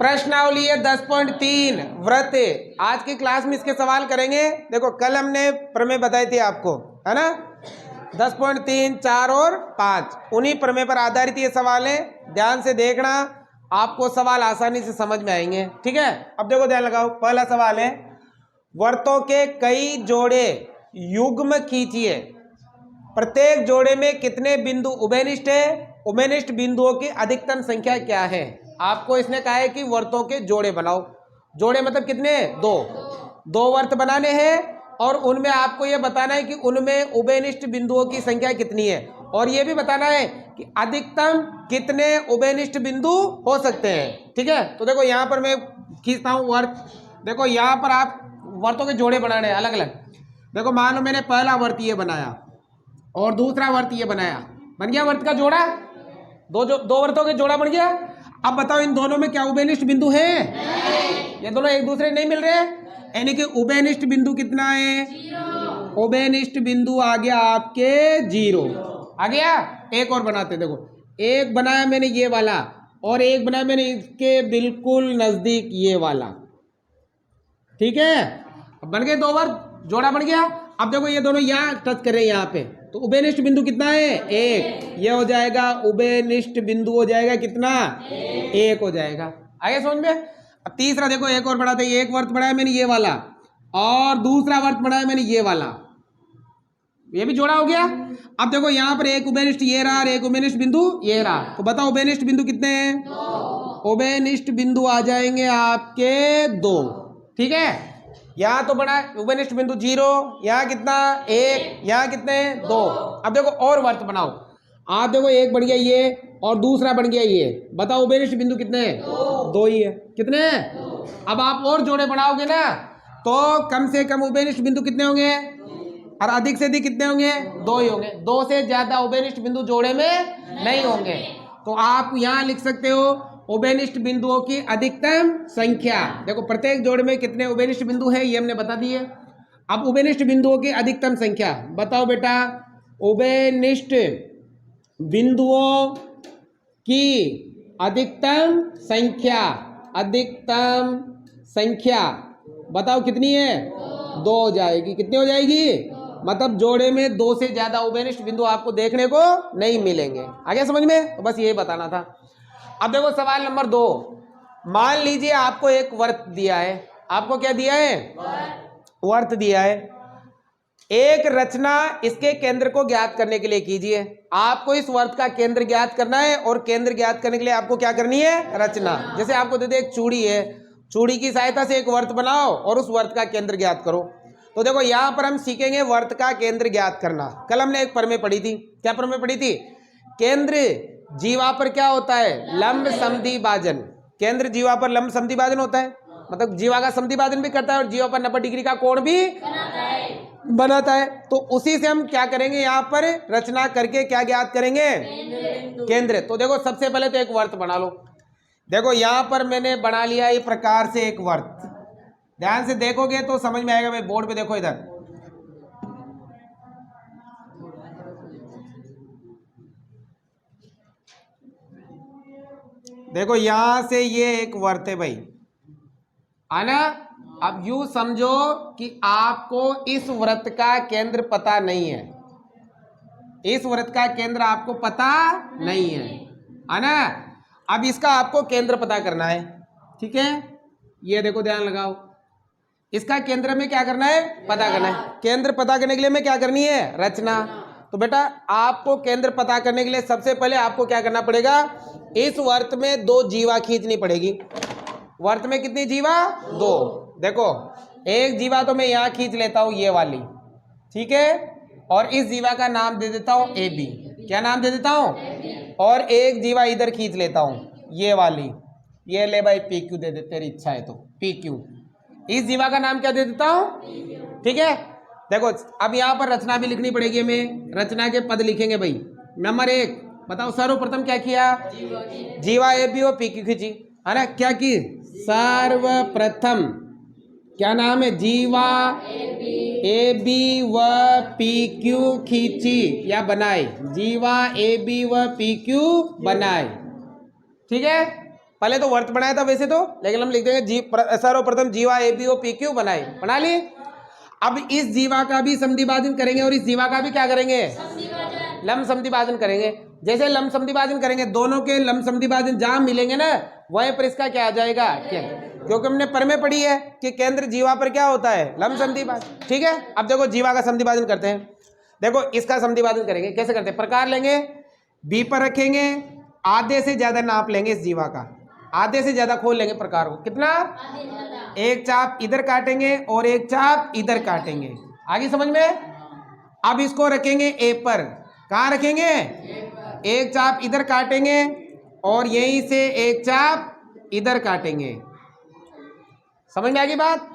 प्रश्नावली है 10.3 व्रत। आज की क्लास में इसके सवाल करेंगे। देखो कल हमने प्रमेय बताई थी आपको, है ना, 10.3, 4 और 5, उन्हीं प्रमेय पर आधारित ये सवाल है। ध्यान से देखना, आपको सवाल आसानी से समझ में आएंगे। ठीक है, अब देखो ध्यान लगाओ। पहला सवाल है, वर्तों के कई जोड़े युग्म खींचिए, प्रत्येक जोड़े में कितने बिंदु उभयनिष्ठ है, उभयनिष्ठ बिंदुओं की अधिकतम संख्या क्या है। आपको इसने कहा है कि वर्तों के जोड़े बनाओ। जोड़े मतलब कितने, दो वर्त बनाने हैं और उनमें आपको यह बताना है कि उनमें उभयनिष्ठ बिंदुओं की संख्या कितनी है, और यह भी बताना है कि अधिकतम कितने उभयनिष्ठ बिंदु हो सकते हैं। ठीक है, तो देखो यहाँ पर मैं खींचता हूँ वर्त। देखो यहाँ पर आप वर्तों के जोड़े बनाने हैं अलग अलग। देखो मान लो मैंने पहला वर्त ये बनाया और दूसरा वर्त ये बनाया, बन गया वर्त का जोड़ा। दो वर्तों के जोड़ा बन गया। अब बताओ इन दोनों में क्या उभयनिष्ठ बिंदु है? ये दोनों एक दूसरे नहीं मिल रहे, यानी कि उभयनिष्ठ बिंदु कितना है? उभयनिष्ठ बिंदु आ गया आपके 0 आ गया। एक और बनाते, देखो एक बनाया मैंने ये वाला और एक बनाया मैंने इसके बिल्कुल नजदीक ये वाला। ठीक है, अब बन गए दो वर्त, जोड़ा बन गया। अब देखो ये दोनों यहाँ टच कर रहे हैं यहाँ पे, तो उभयनिष्ठ बिंदु कितना है? 1। ये हो जाएगा उभयनिष्ठ बिंदु, हो जाएगा कितना? 1 हो जाएगा। आगे समझ में। अब तीसरा देखो, एक और बढ़ाते हैं। एक वर्त बढ़ाया मैंने ये वाला और दूसरा वर्त बढ़ाया मैंने ये वाला, ये भी जोड़ा हो गया। अब देखो यहाँ पर एक उभयनिष्ठ ये रहा और एक उभयनिष्ठ बिंदु ये रहा, तो बताओ उभयनिष्ठ बिंदु कितने हैं? 2। उभयनिष्ठ बिंदु आ जाएंगे आपके 2। ठीक है, यहाँ तो बना उभयनिष्ठ बिंदु 0, यहाँ कितना? 1, यहाँ कितने? 2। अब देखो और वर्त बनाओ। आप देखो एक बन गया ये और दूसरा बन गया ये, बताओ उभयनिष्ठ बिंदु कितने? 2 ही है। कितने? 2। अब आप और जोड़े बनाओगे ना, तो कम से कम उभयनिष्ठ बिंदु कितने होंगे और अधिक से अधिक कितने होंगे? 2 ही होंगे। 2 से ज्यादा उभयनिष्ठ बिंदु जोड़े में नहीं होंगे। तो आप यहाँ लिख सकते हो उभयनिष्ठ बिंदुओं की अधिकतम संख्या। देखो प्रत्येक जोड़े में कितने उभयनिष्ठ बिंदु है ये हमने बता दिए। अब उभयनिष्ठ बिंदुओं की अधिकतम संख्या बताओ बेटा। उभयनिष्ठ बिंदुओं की अधिकतम संख्या, अधिकतम संख्या बताओ कितनी है? 2 हो जाएगी। कितनी हो जाएगी? मतलब जोड़े में 2 से ज्यादा उभयनिष्ठ बिंदु आपको देखने को नहीं मिलेंगे। आगे समझ में? तो बस यही बताना था। अब देखो सवाल नंबर 2। मान लीजिए आपको एक वर्त दिया है। आपको क्या दिया है? वर्त दिया है। एक रचना इसके केंद्र को ज्ञात करने के लिए कीजिए। आपको इस वर्त का केंद्र ज्ञात करना है और केंद्र ज्ञात करने के लिए आपको क्या करनी है? रचना। जैसे आपको दे दे एक चूड़ी है, चूड़ी की सहायता से एक वर्त बनाओ और उस वर्त का केंद्र ज्ञात करो। तो देखो यहां पर हम सीखेंगे वर्त का केंद्र ज्ञात करना। कल हमने एक प्रमेय पढ़ी थी। क्या प्रमेय पढ़ी थी? केंद्र जीवा पर क्या होता है? लंब समद्वि भाजन। केंद्र जीवा पर लंब समद्वि भाजन होता है, मतलब जीवा का समद्वि भाजन भी करता है और जीवा पर 90 डिग्री का कोण भी बनाता है। तो उसी से हम क्या करेंगे, यहाँ पर रचना करके क्या ज्ञात करेंगे? केंद्र। तो देखो सबसे पहले तो एक वर्त बना लो। देखो यहाँ पर मैंने बना लिया इस प्रकार से एक वर्त। ध्यान से देखोगे तो समझ में आएगा। भाई बोर्ड पे देखो इधर, देखो यहां से ये एक वर्त है भाई, है ना। अब यूं समझो कि आपको इस वृत्त का केंद्र पता नहीं है। इस वृत्त का केंद्र आपको पता नहीं है ना। अब इसका आपको केंद्र पता करना है। ठीक है, ये देखो ध्यान लगाओ, इसका केंद्र में क्या करना है? पता करना है। केंद्र पता करने के लिए मैं क्या करनी है? रचना। तो बेटा आपको केंद्र पता करने के लिए सबसे पहले आपको क्या करना पड़ेगा? इस वर्त में 2 जीवा खींचनी पड़ेगी। वर्त में कितनी जीवा? 2। देखो एक जीवा तो मैं यहाँ खींच लेता हूँ, ये वाली। ठीक है, और इस जीवा का नाम दे देता हूँ ए बी। क्या नाम दे देता हूँ? और एक जीवा इधर खींच लेता हूँ, ये वाली। ये ले भाई पी क्यू दे दे, तेरी इच्छा है तो पी क्यू। इस जीवा का नाम क्या दे देता हूँ? ठीक है, देखो अब यहाँ पर रचना भी लिखनी पड़ेगी हमें। रचना के पद लिखेंगे भाई। नंबर 1 बताओ, सर्वप्रथम क्या किया? जीवा ए बी और पी क्यू खींची, है ना। क्या की? सर्वप्रथम क्या नाम है? जीवा ए बी व पी क्यू खींची या बनाए। जीवा ए बी व पी क्यू बनाए। ठीक है, पहले तो वर्त बनाया था वैसे तो, लेकिन हम लिख देंगे सर्वप्रथम जीवा ABO PQ बनाए, बना ली। अब इस जीवा का भी समद्विभाजन करेंगे और इस जीवा का भी क्या करेंगे, लंब समद्विभाजन करेंगे। जैसे लंब समद्विभाजन करेंगे, दोनों के लंब समद्विभाजन जहां मिलेंगे ना वहीं पर इसका क्या आ जाएगा, केंद्र, क्योंकि हमने प्रमेय पढ़ी है कि केंद्र जीवा पर क्या होता है, लंब समद्विभाजन। ठीक है, अब देखो जीवा का समद्विभाजन करते हैं। देखो इसका समद्विभाजन करेंगे, कैसे करते हैं, प्रकार लेंगे, बी पर रखेंगे, आधे से ज्यादा नाप लेंगे इस जीवा का, आधे से ज्यादा खोल लेंगे प्रकार को, कितना, एक चाप इधर काटेंगे और एक चाप इधर काटेंगे, आगे समझ में। अब इसको रखेंगे ए पर, कहाँ रखेंगे, एक चाप इधर काटेंगे और यहीं से एक चाप इधर काटेंगे, समझ में आ गई बात।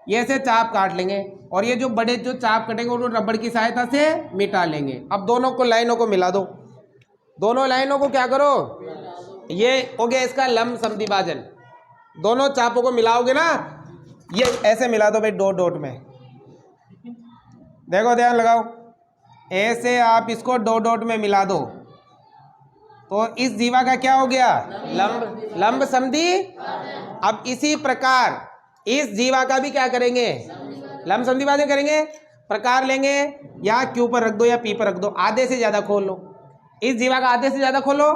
ये से चाप काट लेंगे और ये जो बड़े जो चाप कटेंगे वो रबड़ की सहायता से मिटा लेंगे। अब दोनों को लाइनों को मिला दो, दोनों लाइनों को क्या करो, ये हो गया इसका लंब समद्विभाजन। दोनों चापों को मिलाओगे ना, ये ऐसे मिला दो भाई डॉट डॉट में, देखो ध्यान लगाओ, ऐसे आप इसको डॉट डॉट में मिला दो तो इस जीवा का क्या हो गया, लंब समद्धि। अब इसी प्रकार इस जीवा का भी क्या करेंगे, लंब समद्विभाजन करेंगे। प्रकार लेंगे, या क्यू पर रख दो या पी पर रख दो, आधे से ज्यादा खोल लो, इस जीवा का आधे से ज्यादा खोलो,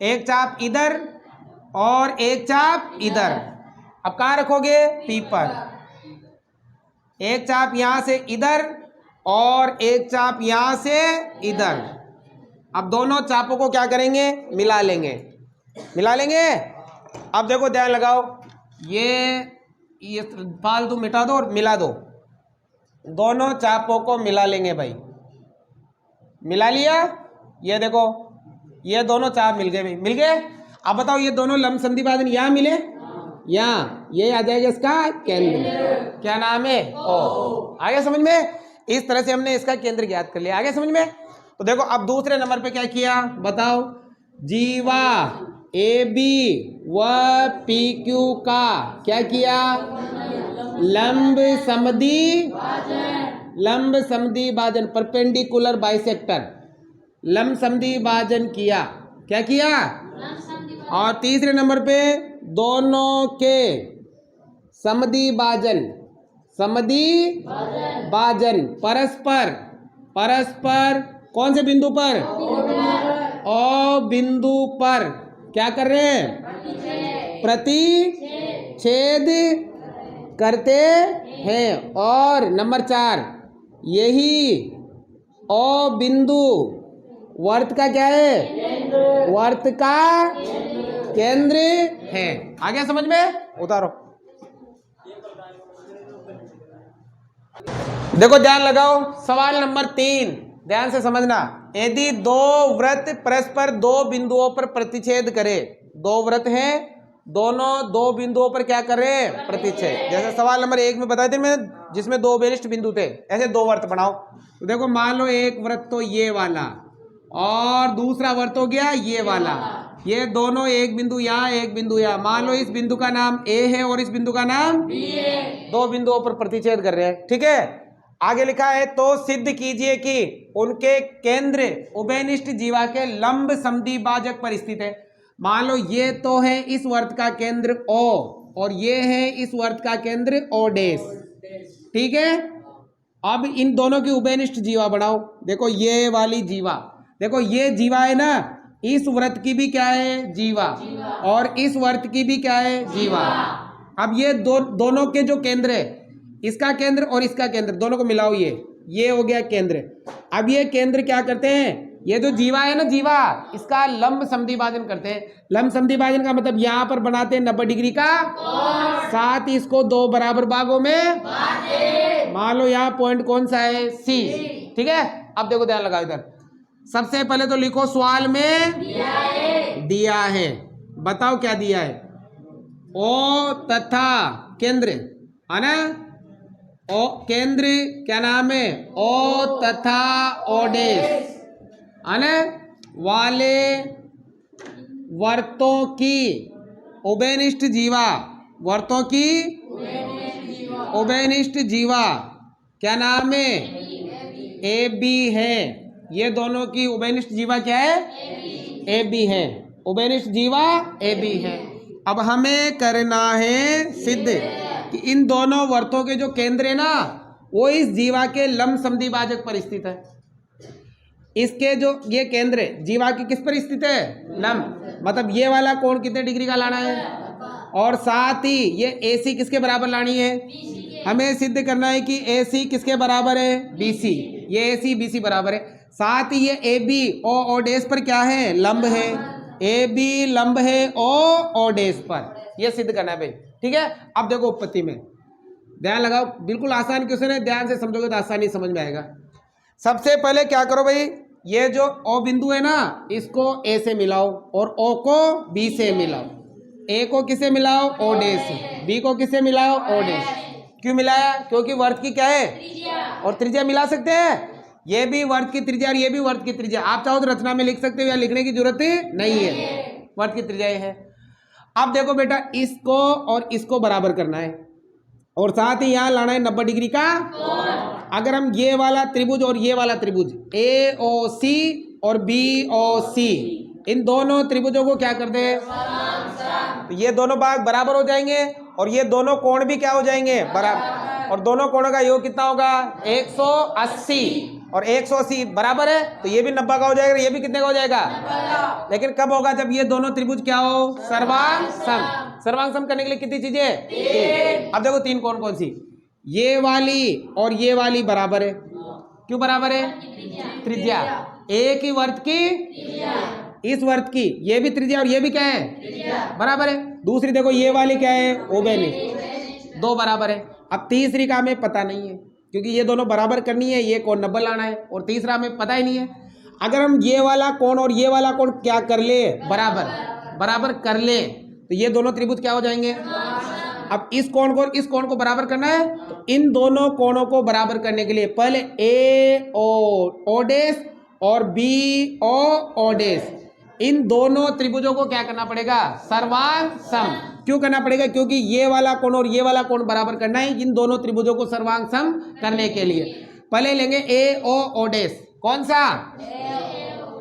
एक चाप इधर और एक चाप इधर। अब कहाँ रखोगे, पी पर, एक चाप यहां से इधर और एक चाप यहां से इधर। अब दोनों चापों को क्या करेंगे, मिला लेंगे, मिला लेंगे। अब देखो ध्यान लगाओ, ये फालतू मिटा दो और मिला दो, दोनों चापों को मिला लेंगे भाई, मिला लिया। ये देखो ये दोनों चाप मिल गए भाई, मिल गए। अब बताओ ये दोनों लंब समद्विभाजन यहाँ मिले, यहाँ, ये आ जाएगा इसका केंद्र, क्या नाम है, ओ। आगे समझ में, इस तरह से हमने इसका केंद्र ज्ञात कर लिया, आगे समझ में। तो देखो अब दूसरे नंबर पे क्या किया बताओ, जीवा AB व PQ का क्या किया, लंब समद्विभाजन, परपेंडिकुलर बाइसेक्टर, लंब समद्विभाजन किया, क्या किया। और तीसरे नंबर पे दोनों के समद्विभाजन परस्पर कौन से बिंदु पर, ओ बिंदु पर क्या कर रहे हैं, प्रतिच्छेद करते हैं। और नंबर 4, यही ओ बिंदु वर्त का क्या है, वर्त का केंद्र है। आगे समझ में, उतारो। देखो ध्यान लगाओ, सवाल नंबर 3 ध्यान से समझना। यदि दो वृत्त परस्पर दो बिंदुओं पर प्रतिच्छेद करे, दो वृत्त हैं, दोनों दो बिंदुओं पर क्या कर रहे हैं, प्रतिच्छेद। जैसे सवाल नंबर 1 में बताया था मैंने, जिसमें दो बेनिष्ठ बिंदु थे, ऐसे दो वृत्त बनाओ। तो देखो मान लो एक वृत्त तो ये वाला और दूसरा वृत्त हो गया ये वाला, ये दोनों एक बिंदु यहाँ एक बिंदु यहाँ। मान लो इस बिंदु का नाम A है और इस बिंदु का नाम B है, दो बिंदुओं पर प्रतिच्छेद कर रहे हैं, ठीक है। आगे लिखा है, तो सिद्ध कीजिए कि उनके केंद्र उभयनिष्ठ जीवा के लंब समद्विभाजक पर स्थित है। मान लो ये तो है इस वर्त का केंद्र O और ये है इस वर्त का केंद्र O डैश, ठीक है। अब इन दोनों की उभयनिष्ठ जीवा बनाओ। देखो ये वाली जीवा, देखो ये जीवा है ना, इस वृत्त की भी क्या है, जीवा, और इस वर्त की भी क्या है, जीवा। अब ये दोनों के जो केंद्र है, इसका केंद्र और इसका केंद्र, दोनों को मिलाओ, ये हो गया केंद्र। अब ये केंद्र क्या करते हैं, ये जो जीवा है ना, जीवा, इसका लंब समद्विभाजन करते हैं। लंब समद्विभाजन का मतलब यहाँ पर बनाते हैं 90 डिग्री का, साथ ही इसको दो बराबर भागों में मान लो यहाँ पॉइंट कौन सा है, C, ठीक है। अब देखो ध्यान लगाओ, इधर सबसे पहले तो लिखो सवाल में दिया है, बताओ क्या दिया है, O तथा केंद्र, है ना, ओ केंद्र क्या नाम है, O तथा O डैश, है ना, वाले वर्तों की उभयनिष्ठ जीवा, वर्तों की उभयनिष्ठ जीवा क्या नाम है, AB है। ये दोनों की उभयनिष्ठ जीवा क्या है, AB है, उभयनिष्ठ जीवा AB है। अब हमें करना है सिद्ध कि इन दोनों वर्तों के जो केंद्र है ना वो इस जीवा के लंब समद्विभाजक पर स्थित है। इसके जो ये केंद्र है जीवा की किस पर स्थित है? लंब। मतलब ये वाला कोण कितने डिग्री का लाना है, और साथ ही ये AC किसके बराबर लानी है? हमें सिद्ध करना है कि AC किसके बराबर है? BC। ये AC BC बराबर है। साथ ही ये AB O डैश पर क्या है? लंब है। AB लंब है O डैश पर। ये सिद्ध करना है भाई, ठीक है। अब देखो उत्पत्ति में ध्यान लगाओ, बिल्कुल आसान क्वेश्चन है, ध्यान से समझोगे तो आसानी समझ में आएगा। सबसे पहले क्या करो भाई, ये जो O बिंदु है ना इसको A से मिलाओ और O को B से मिलाओ। A को किसे मिलाओ? O डैश से। B को किसे मिलाओ? O dash. क्यों मिलाया? क्योंकि वर्त की क्या है? और त्रिज्या मिला सकते हैं। ये भी वर्त की त्रिज्या और ये भी वर्त की त्रिज्या। आप चाहो तो रचना में लिख सकते हो या लिखने की जरूरत नहीं है, वर्त की त्रिज्या है। अब देखो बेटा, इसको और इसको बराबर करना है और साथ ही यहाँ लाना है 90 डिग्री का। अगर हम ये वाला त्रिभुज और ये वाला त्रिभुज AOC और BOC इन दोनों त्रिभुजों को क्या कर दे? तो ये दोनों भाग बराबर हो जाएंगे और ये दोनों कोण भी क्या हो जाएंगे? बराबर। और दोनों कोणों का योग कितना होगा? 180। और 180 बराबर है तो ये भी 90 का हो जाएगा, ये भी कितने का हो जाएगा? लेकिन कब होगा? जब ये दोनों त्रिभुज क्या हो? सर्वांग सम। सर्वांग सम करने के लिए कितनी चीजें? अब देखो तीन कौन कौन सी, ये वाली और ये वाली बराबर है। क्यों बराबर है? त्रिज्या। एक ही वर्त की, इस वर्त की ये भी त्रिज्या और ये भी क्या है? बराबर है। दूसरी देखो ये वाली क्या है? ओबेलिक। दो बराबर है। अब तीसरी का हमें पता नहीं है क्योंकि ये दोनों बराबर करनी है, ये कोण 90 लाना है, और तीसरा हमें पता ही नहीं है। अगर हम ये वाला कोण और ये वाला कोण क्या कर ले? बराबर कर ले तो ये दोनों त्रिभुज क्या हो जाएंगे? अब इस कोण को और इस कोण को बराबर करना है तो इन दोनों कोणों को बराबर करने के लिए पहले AO डैश और BO डैश इन दोनों त्रिभुजों को क्या करना पड़ेगा? सर्वांग सम। क्यों करना पड़ेगा? क्योंकि ये वाला कोण और ये वाला कोण बराबर करना है इन दोनों त्रिभुजों को सर्वांग सम करने के लिए। पहले लेंगे AO डैश। कौन सा?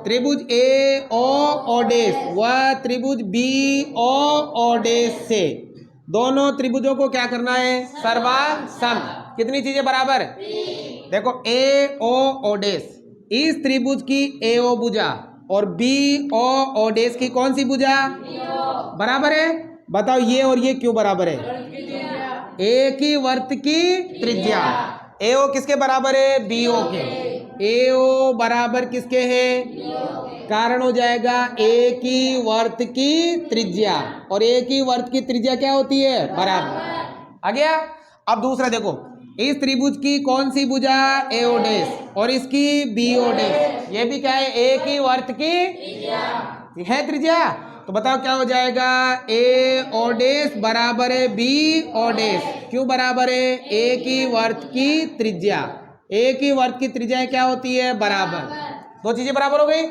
त्रिभुज AO डैश वह त्रिभुज BO डैश से दोनों त्रिभुजों को क्या करना है? सर्वांग सम। कितनी चीजें बराबर? देखो AO डैश इस त्रिभुज की AO भुजा और BO डैश की कौन सी भुजा? बराबर है। बताओ ये और ये क्यों बराबर है? एक ही वर्त की त्रिज्या। AO किसके बराबर है? BO के। AO बराबर किसके है? कारण हो जाएगा एक ही वर्त की त्रिज्या, और एक ही वर्त की त्रिज्या क्या होती है? बराबर। आ गया। अब दूसरा देखो, इस त्रिभुज की कौन सी भुजा? AO डैश और इसकी BO डैश। ये भी क्या है? एक ही वर्त की है त्रिज्या। तो बताओ क्या हो जाएगा? AO डैश बराबर है BO डैश। क्यों बराबर है? एक ही वर्त की त्रिज्या। एक ही वर्त की त्रिज्या क्या होती है? बराबर। दो चीजें बराबर हो गई।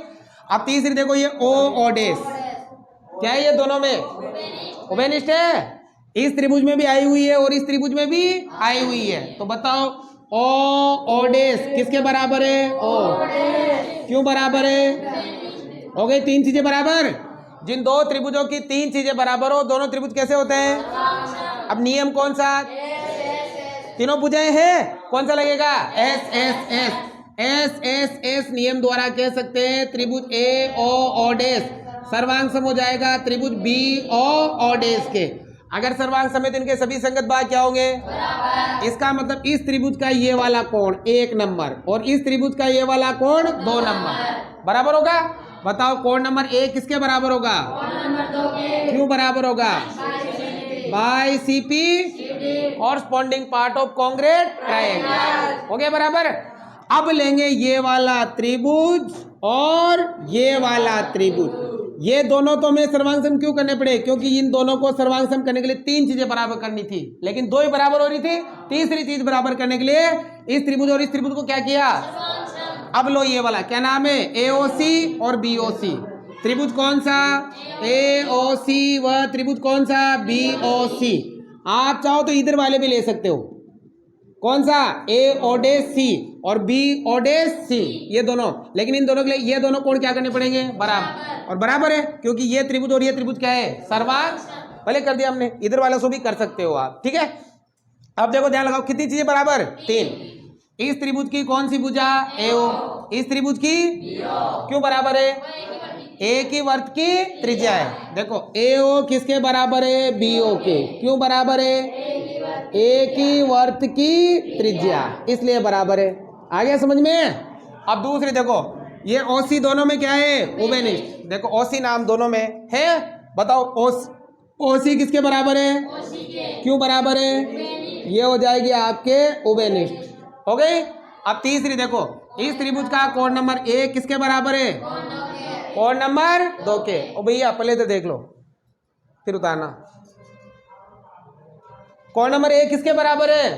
अब तीसरी देखो, ये O डैश क्या है? ये दोनों में उभयनिष्ठ है। इस त्रिभुज में भी आई हुई है और इस त्रिभुज में भी आई हुई है। तो बताओ O डैश किसके बराबर है? O। क्यों बराबर है? हो गई तीन चीजें बराबर। जिन दो त्रिभुजों की तीन चीजें बराबर हो दोनों त्रिभुज कैसे होते हैं? अब नियम कौन सा? तीनों भुजाएं हैं, कौन सा लगेगा? S नियम द्वारा कह सकते हैं त्रिभुज AO डैश सर्वांग सम हो जाएगा त्रिभुज BO डैश के। अगर सर्वांग सम है तो इनके सभी संगत भाग क्या होंगे? इसका मतलब इस त्रिभुज का ये वाला कोण 1 नंबर और इस त्रिभुज का ये वाला कोण 2 नंबर बराबर होगा। बताओ कोण नंबर 1 किसके बराबर होगा? क्यों बराबर होगा? By CP corresponding part of congruent triangle. हो गया बराबर। अब लेंगे ये वाला त्रिभुज और ये वाला त्रिभुज। ये दोनों तो हमें सर्वांग सम क्यों करने पड़े? क्योंकि इन दोनों को सर्वांग सम करने के लिए तीन चीजें बराबर करनी थी, लेकिन दो ही बराबर हो रही थी। तीसरी चीज बराबर करने के लिए इस त्रिभुज और इस त्रिभुज को क्या किया? अब लो ये वाला क्या नाम है? AOC और BOC। त्रिभुज कौन सा? AOC। वह त्रिभुज कौन सा? BOC। आप चाहो तो इधर वाले भी ले सकते हो। कौन सा? AO डैश C और BO डैश C, ये दोनों। लेकिन इन दोनों के लिए ये दोनों कोण क्या करने पड़ेंगे? बराबर। और बराबर है क्योंकि ये त्रिभुज और ये त्रिभुज क्या है? सर्वांग। भले कर दिया हमने, इधर वाला सो भी कर सकते हो आप, ठीक है। अब देखो ध्यान लगाओ, कितनी चीजें बराबर, 3। इस त्रिभुज की कौन सी भुजा, AO, इस त्रिभुज की क्यों बराबर है, एक ही वर्त की त्रिज्या है। देखो AO किसके बराबर है, BO के, क्यों बराबर है, एक ही वर्त की त्रिज्या, इसलिए बराबर है। आ गया समझ में। अब दूसरी देखो, ये OC दोनों में क्या है, उभयनिष्ठ। देखो OC नाम दोनों में है, बताओ OC किसके बराबर है, क्यों बराबर है, ये हो जाएगी आपके उभयनिष्ठ, हो गई। अब तीसरी देखो, इस त्रिभुज का कोण नंबर 1 किसके बराबर है, कोण नंबर 2 के। ओ भैया पहले तो देख लो फिर उतारना। कोण नंबर 1 किसके बराबर है,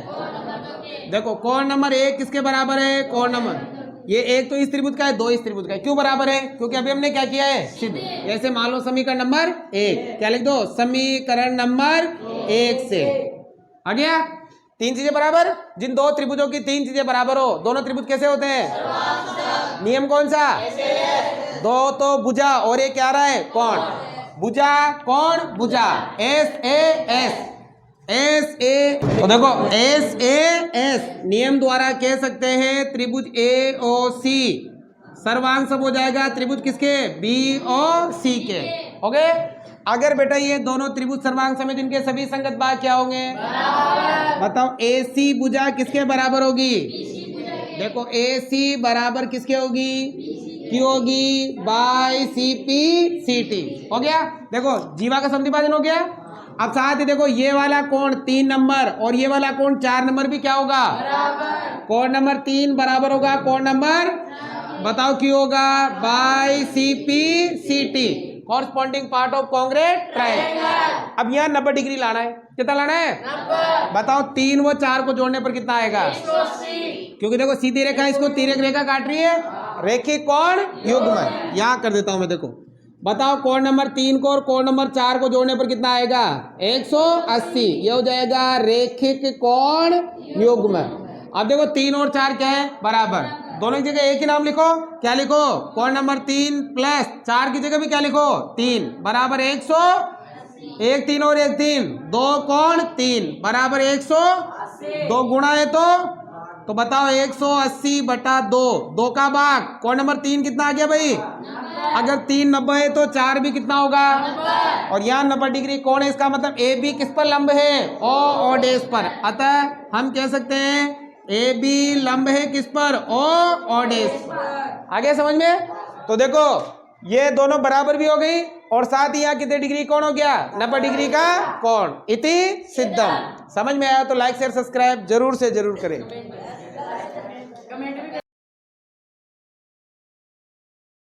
देखो कोण नंबर 1 किसके बराबर है, कोण नंबर, ये एक तो इस त्रिभुज का है, 2 इस त्रिभुज का है। क्यों बराबर है, क्योंकि अभी हमने क्या किया है, सिद्ध। जैसे मान लो समीकरण नंबर 1, क्या लिख दो, समीकरण नंबर 1 से आ गया। 3 चीजें बराबर, जिन 2 त्रिभुजों की 3 चीजें बराबर हो, दोनों त्रिभुज कैसे होते हैं, नियम कौन सा, 2 तो भुजा और ये क्या रहा है, कोण, भुजा कोण भुजा, SAS तो देखो SAS नियम द्वारा कह सकते हैं त्रिभुज AOC सर्वांग सब हो जाएगा त्रिभुज किसके, BOC के, हो गए। अगर बेटा ये दोनों त्रिभुज सर्वांग समेत इनके सभी संगत भाग क्या होंगे, बताओ AC भुजा किसके बराबर होगी, देखो AC बराबर किसके होगी, की होगी, बाय CP/CT, हो गया। देखो जीवा का समद्विभाजन हो गया। अब साथ ही देखो ये वाला कोण 3 नंबर और ये वाला कोण 4 नंबर भी क्या होगा, कोण नंबर 3 बराबर होगा कोण नंबर, बताओ क्यों होगा, by CP/CT, corresponding part of congruent triangle. अब यहाँ 90 डिग्री लाना है, कितना लाना है, बताओ 3 व 4 को जोड़ने पर कितना आएगा, क्योंकि देखो सीधी रेखा इसको तिर्यक रेखा काट रही है, रेखिक कोण युग्म, यहाँ कर देता हूं मैं। देखो बताओ कोण नंबर 3 को और कोण नंबर 4 को जोड़ने पर कितना आएगा, 180, ये हो जाएगा रेखिक कोण युग्म। अब देखो 3 और 4 क्या है, बराबर, दोनों की जगह एक ही नाम लिखो, क्या लिखो, कोण नंबर 3 प्लस 4 की जगह भी क्या लिखो, 3 बराबर 100, 1 3 और 1 3, 2 कोण 3 बराबर 100, 2 गुणा है तो बताओ 180/2, 2 का भाग, कोण नंबर 3 कितना आ गया भाई, अगर 3 90 है तो 4 भी कितना होगा, और यहाँ 90 डिग्री कोण है, इसका मतलब AB किस पर लंब है, O डैश पर। अतः हम कह सकते हैं AB लंब है किस पर, O डैश पर। आगे समझ में। तो देखो ये दोनों बराबर भी हो गई और साथ ही यहाँ कितने डिग्री कोण हो गया, 90 डिग्री का कोण, इति सिद्धम। समझ में आया तो लाइक शेयर सब्सक्राइब जरूर से जरूर करें।